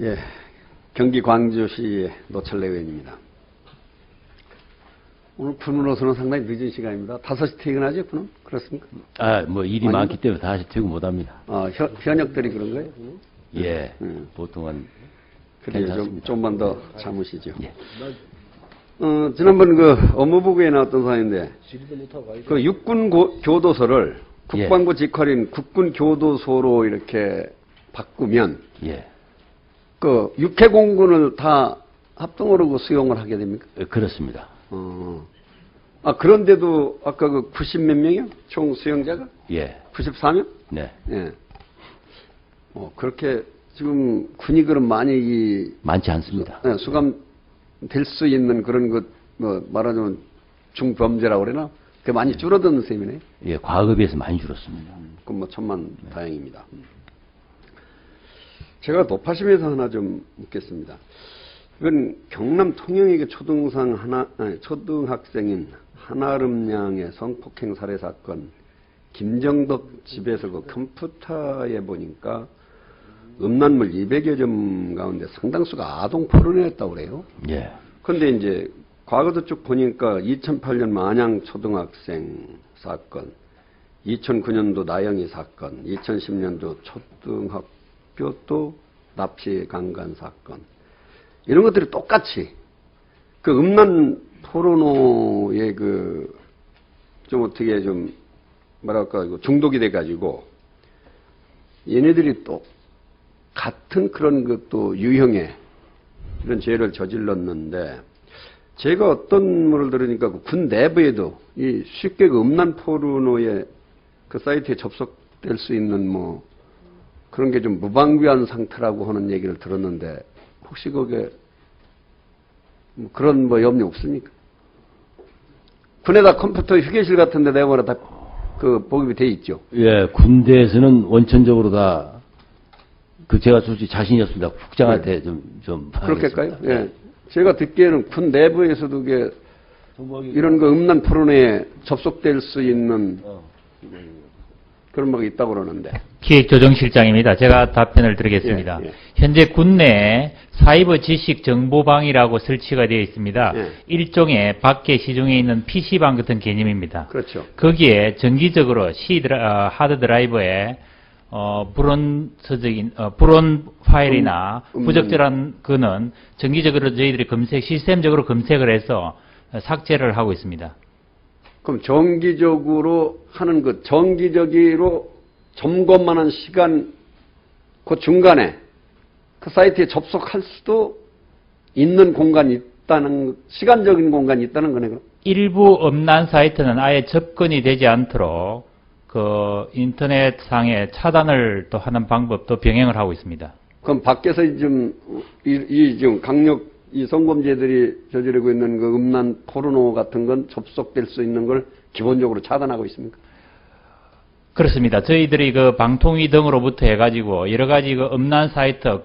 예, 경기 광주시 노철래 의원입니다. 오늘 군으로서는 상당히 늦은 시간입니다. 5시 퇴근하죠, 군은? 그렇습니까? 뭐 일이 아니, 많기 때문에 다시 퇴근 못 합니다. 현역들이 그런 거예요? 예, 보통은. 그래요, 좀만 더 참으시죠. 예. 지난번 그 업무보고에 나왔던 사안인데, 그 육군 교도소를 국방부 직할인 국군교도소로 이렇게 바꾸면, 예. 그 육해공군을 다 합동으로 수용을 하게 됩니까? 그렇습니다. 그런데도 아까 그 90 몇 명이요? 총 수용자가? 예. 94명? 네. 예. 그렇게 지금 군이 그런 많이 많지 않습니다. 수감될 수 있는 그런 것, 말하자면 중범죄라고 그러나? 그게 많이 줄어드는 셈이네. 예, 과거에 비해서 많이 줄었습니다. 그럼 천만 다행입니다. 제가 노파심에서 하나 좀 묻겠습니다. 이건 경남 통영의 초등학생인 한아름 양의 성폭행 살해 사건, 김정덕 집에서 그 컴퓨터에 보니까 음란물 200여 점 가운데 상당수가 아동 포르노였다고 그래요. 예. 그런데 이제 과거도 쭉 보니까 2008년 만양 초등학생 사건, 2009년도 나영이 사건, 2010년도 초등학교 또 납치 강간 사건, 이런 것들이 똑같이 그 음란 포르노에 좀 어떻게 좀 뭐랄까 중독이 돼가지고 얘네들이 또 같은 그런 것도 유형의 이런 죄를 저질렀는데, 제가 어떤 말을 들으니까 군 내부에도 이 쉽게 그 음란 포르노의 그 사이트에 접속될 수 있는 그런 게 좀 무방비한 상태라고 하는 얘기를 들었는데, 혹시 그게 그런 염려 없습니까? 군에다 컴퓨터 휴게실 같은 데 내거나 다 보급이 돼 있죠. 예, 군대에서는 원천적으로 다 제가 솔직히 자신이 없습니다. 국장한테 네. 좀 그렇게까요? 예. 제가 듣기에는 군 내부에서도 이런 음란 포르노에 접속될 수 있는 그런 뭐가 있다고 그러는데. 기획조정실장입니다. 제가 답변을 드리겠습니다. 예. 현재 군내에 사이버 지식 정보방이라고 설치가 되어 있습니다. 예. 일종의 밖에 시중에 있는 PC방 같은 개념입니다. 그렇죠. 거기에 정기적으로 하드 드라이브에 불온 파일이나 부적절한 거는 정기적으로 저희들이 시스템적으로 검색을 해서 삭제를 하고 있습니다. 그럼 정기적으로 하는 정기적으로 점검하는 시간 그 중간에 그 사이트에 접속할 수도 있는 공간이 있다는, 시간적인 공간이 있다는 거네, 그럼? 일부 음란 사이트는 아예 접근이 되지 않도록 인터넷상에 차단을 또 하는 방법도 병행을 하고 있습니다. 그럼 밖에서 지금 이 성범죄들이 저지르고 있는 그 음란 포르노 같은 건 접속될 수 있는 걸 기본적으로 차단하고 있습니까? 그렇습니다. 저희들이 방통위 등으로부터 해가지고 여러 가지 음란 사이트,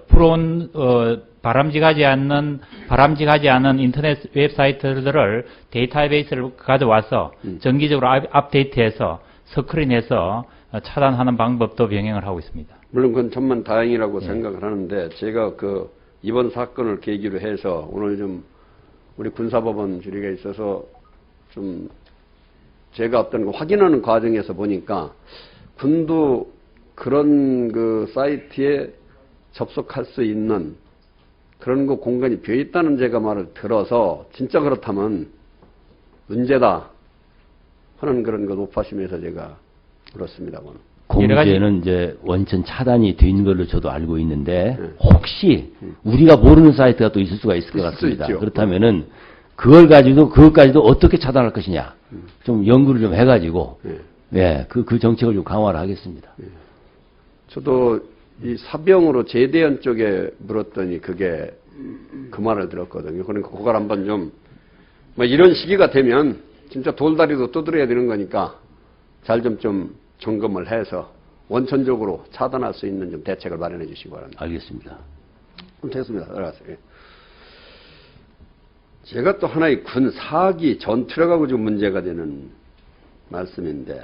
바람직하지 않은 인터넷 웹사이트들을 데이터베이스를 가져와서 정기적으로 업데이트해서 스크린해서 차단하는 방법도 병행을 하고 있습니다. 물론 그건 천만 다행이라고 생각을 하는데, 제가 이번 사건을 계기로 해서 오늘 좀 우리 군사법원 질의가 있어서 좀 제가 어떤 확인하는 과정에서 보니까 군도 그런 사이트에 접속할 수 있는 그런 공간이 비어 있다는 제가 말을 들어서, 진짜 그렇다면 문제다 하는 그런 높아심에서 제가 그렇습니다. 공개는 이제 원천 차단이 된 걸로 저도 알고 있는데, 혹시 우리가 모르는 사이트가 또 있을 수가 있을 것 같습니다. 그렇다면은 그것까지도 어떻게 차단할 것이냐, 좀 연구를 좀 해가지고, 그 정책을 좀 강화를 하겠습니다. 저도 이 사병으로 제대원 쪽에 물었더니 그게 그 말을 들었거든요. 그러니까 그걸 한번 좀 이런 시기가 되면 진짜 돌다리도 두드려야 되는 거니까 잘 좀 점검을 해서 원천적으로 차단할 수 있는 좀 대책을 마련해 주시기 바랍니다. 알겠습니다. 그럼 됐습니다. 들어가세요. 제가 또 하나의 군 사기 전투력하고 좀 문제가 되는 말씀인데,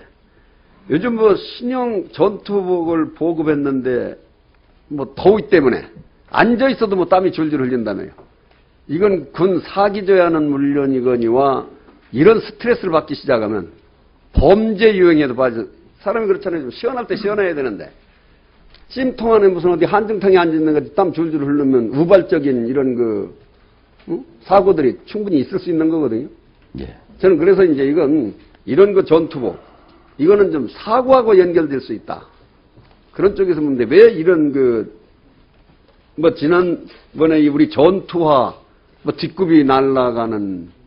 요즘 신형 전투복을 보급했는데 더위 때문에 앉아 있어도 뭐 땀이 줄줄 흘린다며요. 이건 군 사기조야는 물론이거니와 이런 스트레스를 받기 시작하면 범죄 유형에도 빠져. 사람이 그렇잖아요. 좀 시원할 때 시원해야 되는데 찜통 안에 무슨 어디 한정탕에 앉아있는 거 땀 줄줄 흐르면 우발적인 이런 사고들이 충분히 있을 수 있는 거거든요. 예. 저는 그래서 이제 이건 이런 거 전투복 이거는 좀 사고하고 연결될 수 있다. 그런 쪽에서 문제. 왜 이런 지난번에 우리 전투화 뒷굽이 날아가는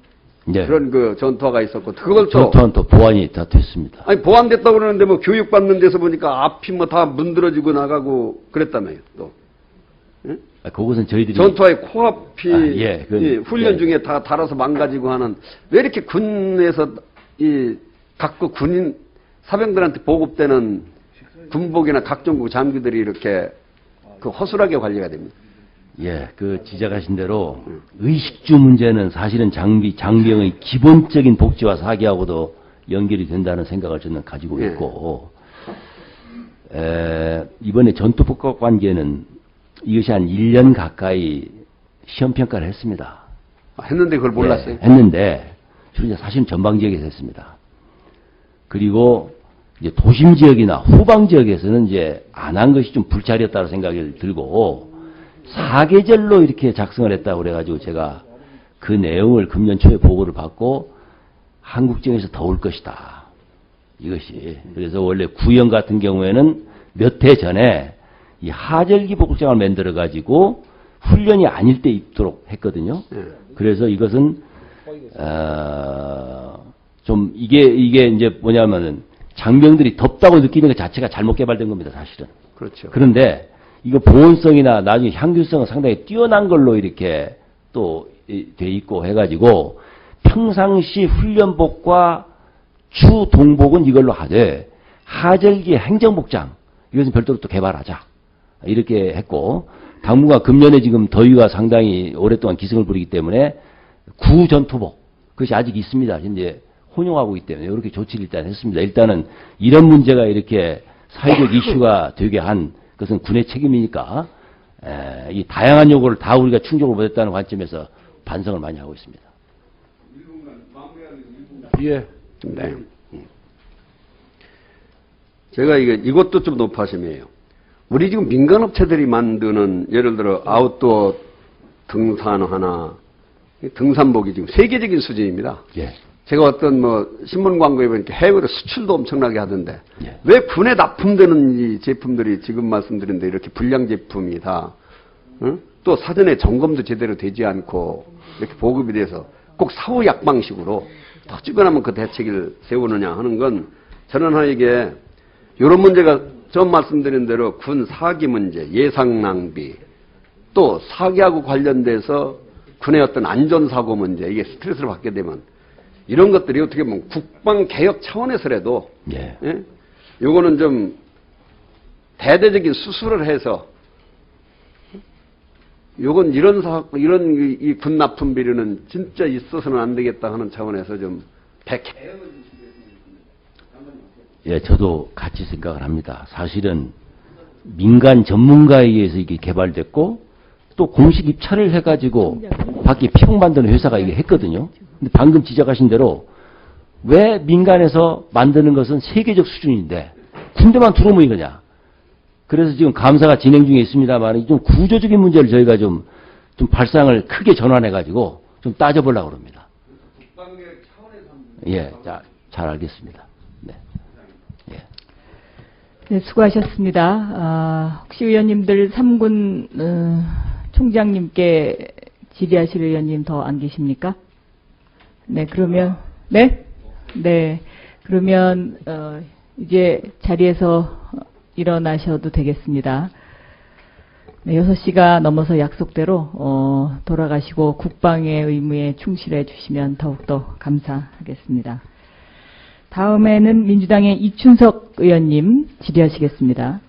예. 그런 전투화가 있었고 그걸 또 전투화는 또 보완이 다 됐습니다. 아니 보완됐다고 그러는데 뭐 교육받는 데서 보니까 앞이 뭐 다 문드러지고 나가고 그랬다며요. 또 예? 그것은 저희들이 전투화의 코앞이 예, 훈련 중에 다 달아서 망가지고 하는 왜 이렇게 군에서 각국 군인 사병들한테 보급되는 군복이나 각종국 장비들이 이렇게 허술하게 관리가 됩니다. 예, 지적하신 대로 의식주 문제는 사실은 장병의 기본적인 복지와 사기하고도 연결이 된다는 생각을 저는 가지고 있고, 이번에 전투복과 관계는 이것이 한 1년 가까이 시험평가를 했습니다. 했는데 그걸 몰랐어요? 예, 했는데, 주로 사실은 전방 지역에서 했습니다. 그리고 이제 도심 지역이나 후방 지역에서는 이제 안 한 것이 좀 불찰이었다는 생각이 들고, 사계절로 이렇게 작성을 했다고 그래가지고 제가 그 내용을 금년 초에 보고를 받고 한국정에서 더 올 것이다. 이것이. 그래서 원래 구형 같은 경우에는 몇 해 전에 이 하절기 복장을 만들어가지고 훈련이 아닐 때 입도록 했거든요. 그래서 이것은, 좀 이게 이제 뭐냐면은 장병들이 덥다고 느끼는 것 자체가 잘못 개발된 겁니다, 사실은. 그렇죠. 그런데 이거 보온성이나 나중에 향균성은 상당히 뛰어난 걸로 이렇게 또 돼 있고 해가지고 평상시 훈련복과 추 동복은 이걸로 하되 하절기 행정복장 이것은 별도로 또 개발하자 이렇게 했고 당분간 금년에 지금 더위가 상당히 오랫동안 기승을 부리기 때문에 구전투복 그것이 아직 있습니다. 이제 혼용하고 있기 때문에 이렇게 조치를 일단 했습니다. 일단은 이런 문제가 이렇게 사회적 이슈가 되게 한 그것은 군의 책임이니까 이 다양한 요구를 다 우리가 충족을 못했다는 관점에서 반성을 많이 하고 있습니다. 예. 네. 제가 이것도 좀 높아심이에요. 우리 지금 민간업체들이 만드는 예를 들어 아웃도어 등산화나 등산복이 지금 세계적인 수준입니다. 예. 제가 어떤 신문 광고에 보니까 해외로 수출도 엄청나게 하던데 예. 왜 군에 납품되는 이 제품들이 지금 말씀드린 데 이렇게 불량 제품이 다 또 사전에 점검도 제대로 되지 않고 이렇게 보급이 돼서 꼭 사후 약방식으로 더 주변하면 그 대책을 세우느냐 하는 건 저는 이게 이런 문제가 전 말씀드린 대로 군 사기 문제, 예상 낭비 또 사기하고 관련돼서 군의 어떤 안전사고 문제 이게 스트레스를 받게 되면 이런 것들이 어떻게 보면 국방개혁 차원에서라도 예. 예? 요거는 좀 대대적인 수술을 해서 요건 이런 이 군납품 비리는 진짜 있어서는 안 되겠다 하는 차원에서 좀 개혁을 예, 저도 같이 생각을 합니다. 사실은 민간 전문가에 의해서 이게 개발됐고 또 공식 입찰을 해가지고 밖에 피공 만드는 회사가 이게 했거든요. 근데 방금 지적하신 대로 왜 민간에서 만드는 것은 세계적 수준인데 군대만 들어오면 이거냐. 그래서 지금 감사가 진행 중에 있습니다만 좀 구조적인 문제를 저희가 좀 발상을 크게 전환해가지고 좀 따져보려고 합니다. 예, 자, 잘 알겠습니다. 네. 예. 네, 수고하셨습니다. 혹시 의원님들 3군 총장님께 질의하실 의원님 더 안 계십니까? 네, 그러면 네, 그러면 이제 자리에서 일어나셔도 되겠습니다. 네, 6시가 넘어서 약속대로 돌아가시고 국방의 의무에 충실해 주시면 더욱더 감사하겠습니다. 다음에는 민주당의 이춘석 의원님 질의하시겠습니다.